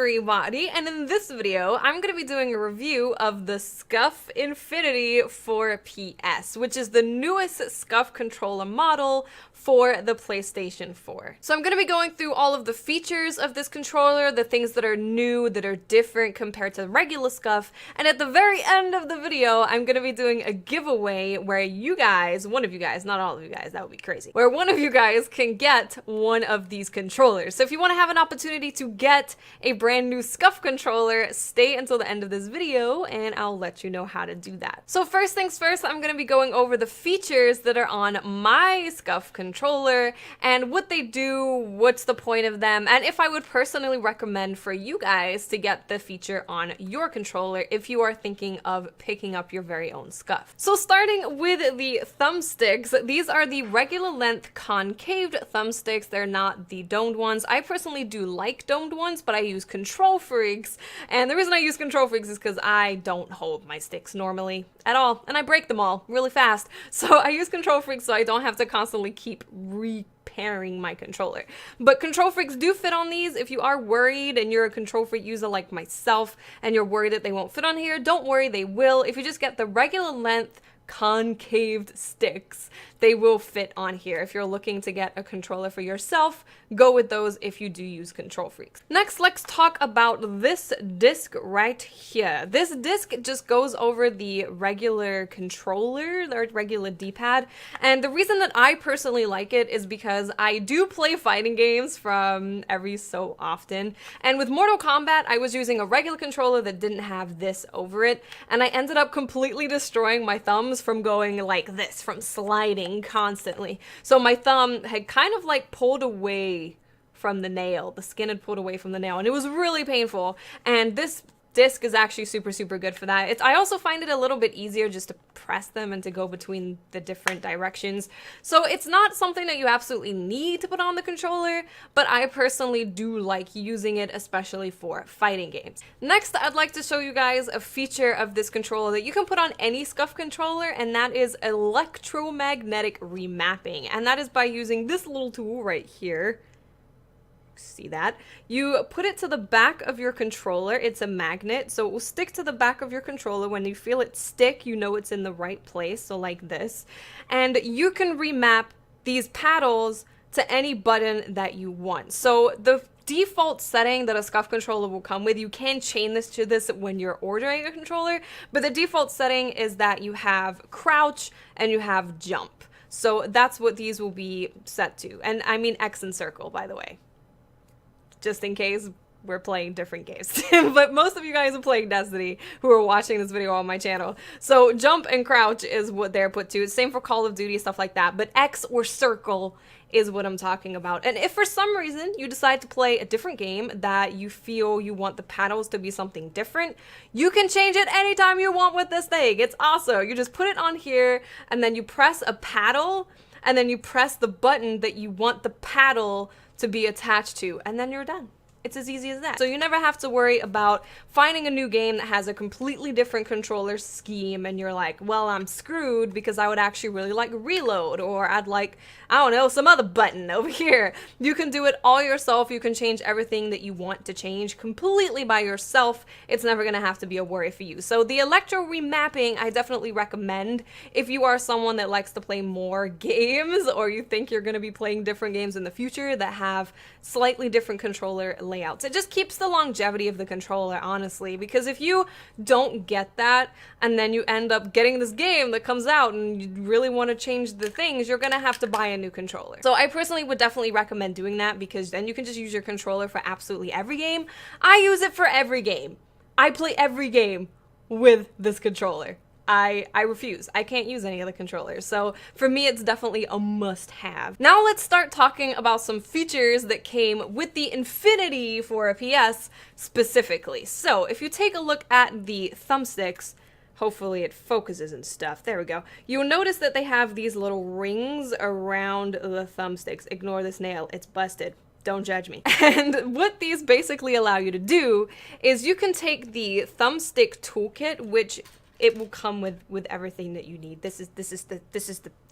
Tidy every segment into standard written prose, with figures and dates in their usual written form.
everybody, and in this video I'm going to be doing a review of the Scuf Infinity for PS, which is the newest Scuf controller model for the PlayStation 4. So I'm going to be going through all of the features of this controller, the things that are new, that are different compared to the regular Scuf, and at the very end of the video I'm going to be doing a giveaway where you guys, one of you guys, not all of you guys, that would be crazy, where one of you guys can get one of these controllers. So if you want to have an opportunity to get a brand new Scuf controller, stay until the end of this video and I'll let you know how to do that. So first things first, I'm going to be going over the features that are on my Scuf controller and what they do, what's the point of them, and if I would personally recommend for you guys to get the feature on your controller if you are thinking of picking up your very own Scuf. So starting with the thumbsticks, these are the regular length concaved thumbsticks. They're not the domed ones. I personally do like domed ones, but I use Control Freaks, and the reason I use Control Freaks is because I don't hold my sticks normally at all, and I break them all really fast. So I use Control Freaks so I don't have to constantly keep repairing my controller. But Control Freaks do fit on these. If you are worried and you're a Control Freak user like myself and you're worried that they won't fit on here, don't worry, they will. If you just get the regular length concaved sticks, they will fit on here. If you're looking to get a controller for yourself, go with those if you do use Control Freaks. Next, let's talk about this disc right here. This disc just goes over the regular controller, the regular D-pad, and the reason that I personally like it is because I do play fighting games from every so often, and with Mortal Kombat I was using a regular controller that didn't have this over it, and I ended up completely destroying my thumbs from going like this, from sliding constantly. So my thumb had kind of like pulled away from the nail. The skin had pulled away from the nail and it was really painful. And this disc is actually super good for that. I also find it a little bit easier just to press them and to go between the different directions. So it's not something that you absolutely need to put on the controller, but I personally do like using it, especially for fighting games. Next, I'd like to show you guys a feature of this controller that you can put on any Scuf controller, and that is Electromagnetic Remapping. And that is by using this little tool right here. See that? You put it to the back of your controller. It's a magnet, so it will stick to the back of your controller. When you feel it stick, you know it's in the right place, so like this. And you can remap these paddles to any button that you want. So the default setting that a Scuf controller will come with, you can chain this to this when you're ordering a controller, but the default setting is that you have crouch and you have jump. So that's what these will be set to. And I mean X and circle, by the way, just in case we're playing different games. But most of you guys are playing Destiny who are watching this video on my channel. So jump and crouch is what they're put to. Same for Call of Duty, stuff like that. But X or circle is what I'm talking about. And if for some reason you decide to play a different game that you feel you want the paddles to be something different, you can change it anytime you want with this thing. It's awesome. You just put it on here and then you press a paddle and then you press the button that you want the paddle to be attached to, and then you're done. It's as easy as that. So you never have to worry about finding a new game that has a completely different controller scheme and you're like, well, I'm screwed because I would actually really like reload, or I'd like, I don't know, some other button over here. You can do it all yourself. You can change everything that you want to change completely by yourself. It's never gonna have to be a worry for you. So the Electro Remapping, I definitely recommend if you are someone that likes to play more games, or you think you're gonna be playing different games in the future that have slightly different controller layouts. It just keeps the longevity of the controller, honestly, because if you don't get that and then you end up getting this game that comes out and you really want to change the things, you're gonna have to buy a new controller. So I personally would definitely recommend doing that, because then you can just use your controller for absolutely every game. I use it for every game. I play every game with this controller. I refuse. I can't use any other controllers. So for me, it's definitely a must-have. Now let's start talking about some features that came with the Infinity for a PS specifically. So if you take a look at the thumbsticks, hopefully it focuses and stuff. There we go. You'll notice that they have these little rings around the thumbsticks. Ignore this nail. It's busted. Don't judge me. And what these basically allow you to do is you can take the thumbstick toolkit, which it will come with everything that you need. This is the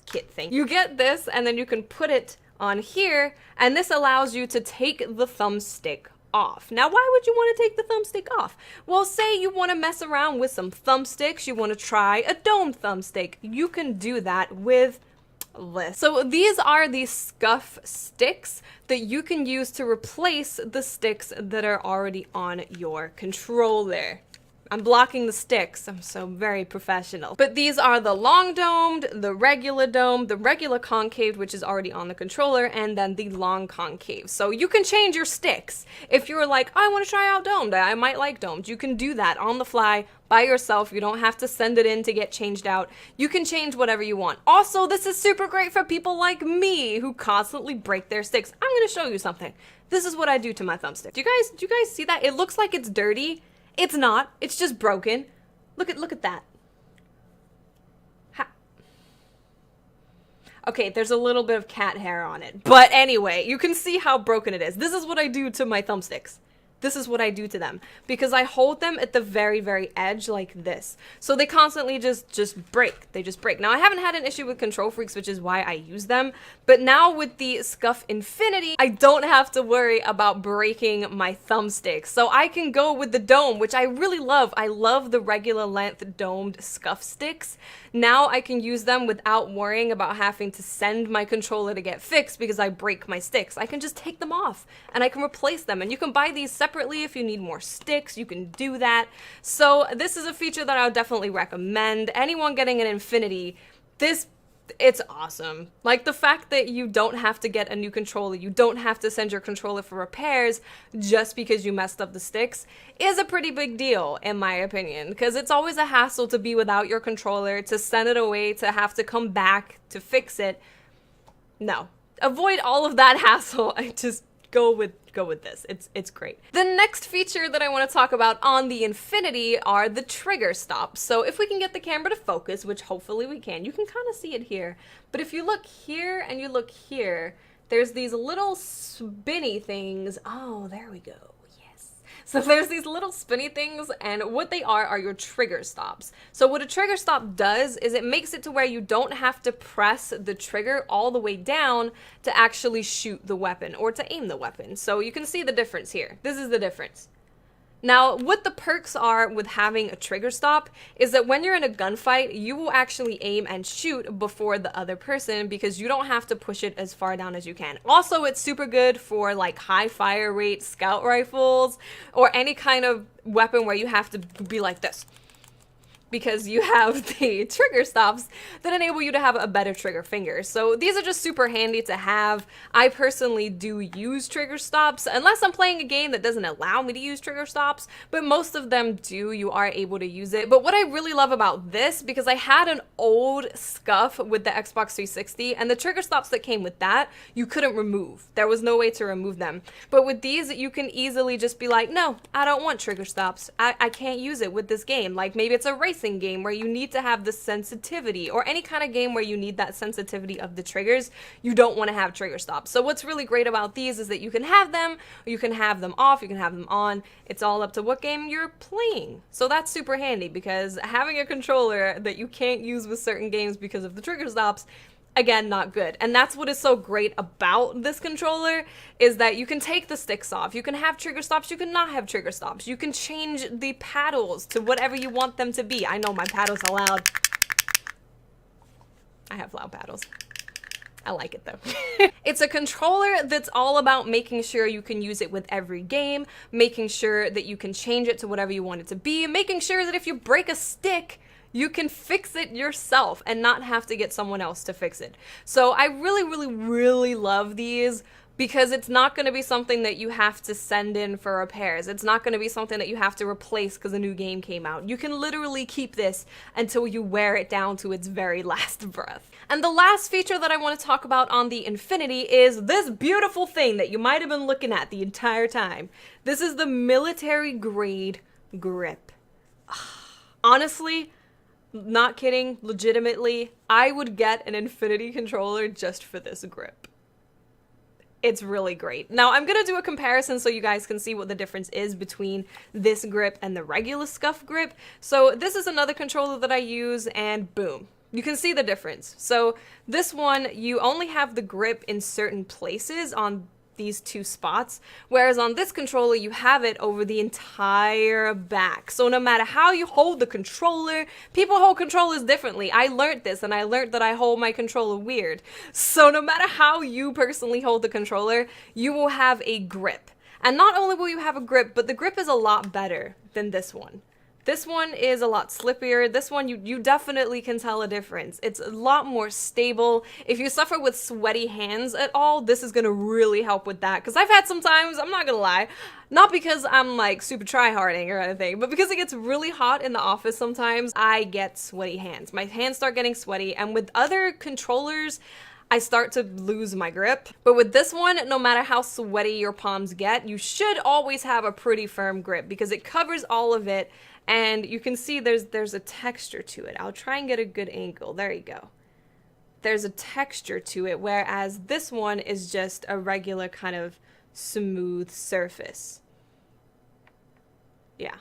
kit thing. You get this and then you can put it on here, and this allows you to take the thumbstick off. Now, why would you want to take the thumbstick off? Well, say you want to mess around with some thumbsticks, you want to try a domed thumbstick. You can do that with this. So these are the Scuf sticks that you can use to replace the sticks that are already on your controller. I'm blocking the sticks, I'm so very professional. But these are the long domed, the regular concave, which is already on the controller, and then the long concave. So you can change your sticks. If you're like, I want to try out domed, I might like domed, you can do that on the fly by yourself. You don't have to send it in to get changed out. You can change whatever you want. Also, this is super great for people like me who constantly break their sticks. I'm gonna show you something. This is what I do to my thumbstick. Do you guys see that? It looks like it's dirty. It's not. It's just broken. Look at that. Okay, there's a little bit of cat hair on it. But anyway, you can see how broken it is. This is what I do to my thumbsticks. This is what I do to them, because I hold them at the very, very edge like this. So they constantly just break. They just break. Now, I haven't had an issue with Control Freaks, which is why I use them. But now with the Scuf Infinity, I don't have to worry about breaking my thumbsticks. So I can go with the dome, which I really love. I love the regular length domed Scuf sticks. Now I can use them without worrying about having to send my controller to get fixed because I break my sticks. I can just take them off and I can replace them. And you can buy these separately if you need more sticks. You can do that. So this is a feature that I would definitely recommend. Anyone getting an Infinity, it's awesome. Like the fact that you don't have to get a new controller, you don't have to send your controller for repairs just because you messed up the sticks is a pretty big deal, in my opinion, because it's always a hassle to be without your controller, to send it away, to have to come back to fix it. No, avoid all of that hassle. I just go with this. It's great. The next feature that I want to talk about on the Infinity are the trigger stops. So if we can get the camera to focus, which hopefully we can, you can kind of see it here. But if you look here and you look here, there's these little spinny things. Oh, there we go. So there's these little spinny things, and what they are your trigger stops. So what a trigger stop does is it makes it to where you don't have to press the trigger all the way down to actually shoot the weapon or to aim the weapon. So you can see the difference here. This is the difference. Now, what the perks are with having a trigger stop is that when you're in a gunfight, you will actually aim and shoot before the other person because you don't have to push it as far down as you can. Also, it's super good for like high fire rate scout rifles or any kind of weapon where you have to be like this, because you have the trigger stops that enable you to have a better trigger finger. So these are just super handy to have. I personally do use trigger stops, unless I'm playing a game that doesn't allow me to use trigger stops, but most of them do, you are able to use it. But what I really love about this, because I had an old Scuf with the Xbox 360, and the trigger stops that came with that, you couldn't remove. There was no way to remove them. But with these, you can easily just be like, no, I don't want trigger stops. I can't use it with this game. Like maybe it's a racing game where you need to have the sensitivity, or any kind of game where you need that sensitivity of the triggers, you don't want to have trigger stops. So what's really great about these is that you can have them, or you can have them off, you can have them on. It's all up to what game you're playing. So that's super handy, because having a controller that you can't use with certain games because of the trigger stops, again, not good. And that's what is so great about this controller, is that you can take the sticks off, you can have trigger stops, you can not have trigger stops, you can change the paddles to whatever you want them to be. I know my paddles are loud. I have loud paddles. I like it though. It's a controller that's all about making sure you can use it with every game, making sure that you can change it to whatever you want it to be, making sure that if you break a stick, you can fix it yourself and not have to get someone else to fix it. So I really love these, because it's not going to be something that you have to send in for repairs. It's not going to be something that you have to replace because a new game came out. You can literally keep this until you wear it down to its very last breath. And the last feature that I want to talk about on the Infinity is this beautiful thing that you might have been looking at the entire time. This is the military grade grip. Honestly, not kidding, legitimately, I would get an Infinity controller just for this grip. It's really great. Now, I'm gonna do a comparison so you guys can see what the difference is between this grip and the regular Scuf grip. So this is another controller that I use, and boom, you can see the difference. So this one, you only have the grip in certain places on these two spots, whereas on this controller, you have it over the entire back. So no matter how you hold the controller, people hold controllers differently. I learned this, and I learned that I hold my controller weird. So no matter how you personally hold the controller, you will have a grip. And not only will you have a grip, but the grip is a lot better than this one. This one is a lot slippier. This one, you definitely can tell a difference. It's a lot more stable. If you suffer with sweaty hands at all, this is gonna really help with that. Because I've had some times, I'm not gonna lie, not because I'm like super try-harding or anything, but because it gets really hot in the office sometimes, I get sweaty hands. My hands start getting sweaty, and with other controllers, I start to lose my grip. But with this one, no matter how sweaty your palms get, you should always have a pretty firm grip because it covers all of it. And you can see there's a texture to it. I'll try and get a good angle. There you go. There's a texture to it, whereas this one is just a regular kind of smooth surface. Yeah.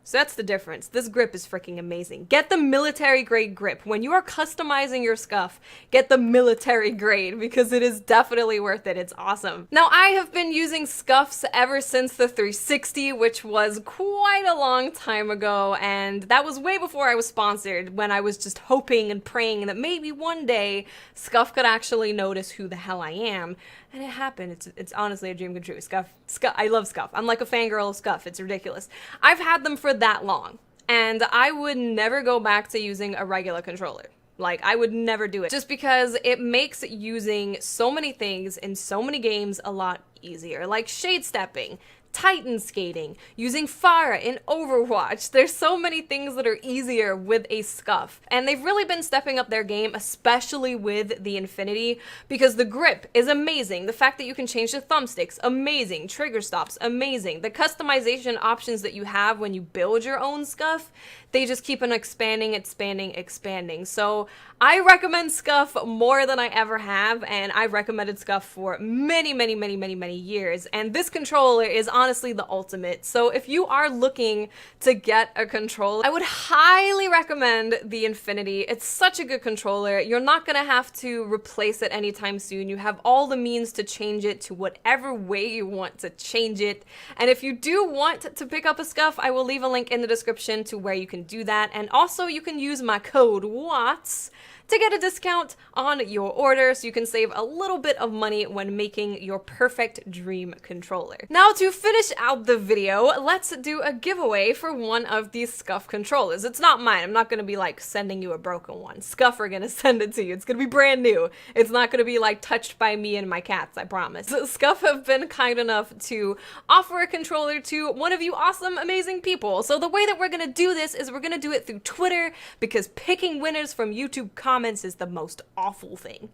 So that's the difference. This grip is freaking amazing. Get the military grade grip. When you are customizing your Scuf, get the military grade because it is definitely worth it. It's awesome. Now, I have been using Scufs ever since the 360, which was quite a long time ago, and that was way before I was sponsored, when I was just hoping and praying that maybe one day Scuf could actually notice who the hell I am. And it happened. It's honestly a dream come true. Scuf, I love Scuf. I'm like a fangirl of Scuf. It's ridiculous. I've had them for that long, and I would never go back to using a regular controller. Like, I would never do it, just because it makes using so many things in so many games a lot easier, like shade stepping, Titan skating, using fire in Overwatch. There's so many things that are easier with a Scuf, and they've really been stepping up their game, especially with the Infinity, because the grip is amazing. The fact that you can change the thumbsticks, amazing. Trigger stops, amazing. The customization options that you have when you build your own Scuf, they just keep on expanding, expanding. So I recommend Scuf more than I ever have, and I've recommended Scuf for many years, and this controller is honestly the ultimate. So if you are looking to get a controller, I would highly recommend the Infinity. It's such a good controller. You're not gonna have to replace it anytime soon. You have all the means to change it to whatever way you want to change it. And if you do want to pick up a Scuf, I will leave a link in the description to where you can do that. And also you can use my code WATTS to get a discount on your order, so you can save a little bit of money when making your perfect dream controller. Now, to finish out the video, let's do a giveaway for one of these Scuf controllers. It's not mine. I'm not gonna be like sending you a broken one. Scuf are gonna send it to you. It's gonna be brand new. It's not gonna be like touched by me and my cats, I promise. Scuf have been kind enough to offer a controller to one of you awesome, amazing people. So the way that we're gonna do this is we're gonna do it through Twitter, because picking winners from YouTube comments is the most awful thing.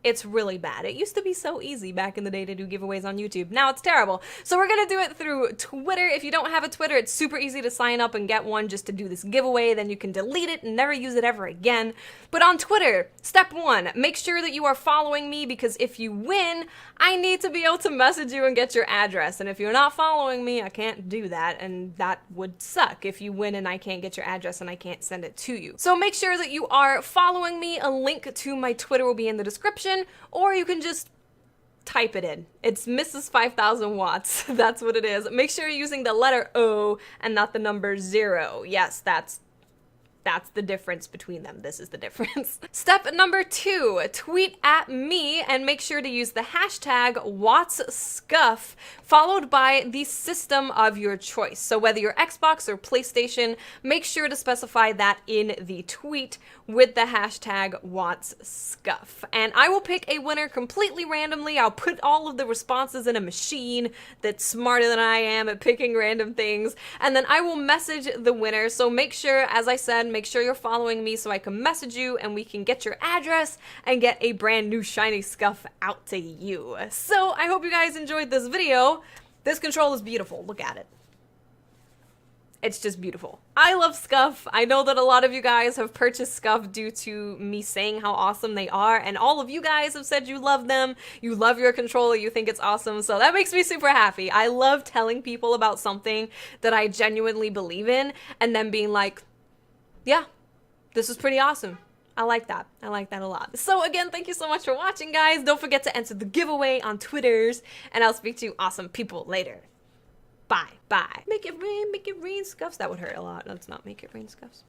It's really bad. It used to be so easy back in the day to do giveaways on YouTube. Now it's terrible. So we're gonna do it through Twitter. If you don't have a Twitter, it's super easy to sign up and get one just to do this giveaway. Then you can delete it and never use it ever again. But on Twitter, step one, make sure that you are following me, because if you win, I need to be able to message you and get your address. And if you're not following me, I can't do that, and that would suck if you win and I can't get your address and I can't send it to you. So make sure that you are following me. A link to my Twitter will be in the description, or you can just type it in. It's Mrs. 5000 Watts. That's what it is. Make sure you're using the letter O and not the number 0. Yes, that's the difference between them. This is the difference. Step number 2, tweet at me and make sure to use the hashtag WattsScuf followed by the system of your choice. So whether you're Xbox or PlayStation, make sure to specify that in the tweet with the hashtag WattsScuf. And I will pick a winner completely randomly. I'll put all of the responses in a machine that's smarter than I am at picking random things, and then I will message the winner. So make sure, as I said, make sure you're following me so I can message you and we can get your address and get a brand new shiny Scuf out to you. So I hope you guys enjoyed this video. This control is beautiful. Look at it. It's just beautiful. I love Scuf. I know that a lot of you guys have purchased Scuf due to me saying how awesome they are, and all of you guys have said you love them, you love your controller, you think it's awesome, so that makes me super happy. I love telling people about something that I genuinely believe in, and then being like, yeah, this is pretty awesome. I like that. I like that a lot. So again, thank you so much for watching, guys. Don't forget to enter the giveaway on Twitters, and I'll speak to you awesome people later. Bye. Bye. Make it rain, Scufs. That would hurt a lot. Let's not make it rain, Scufs.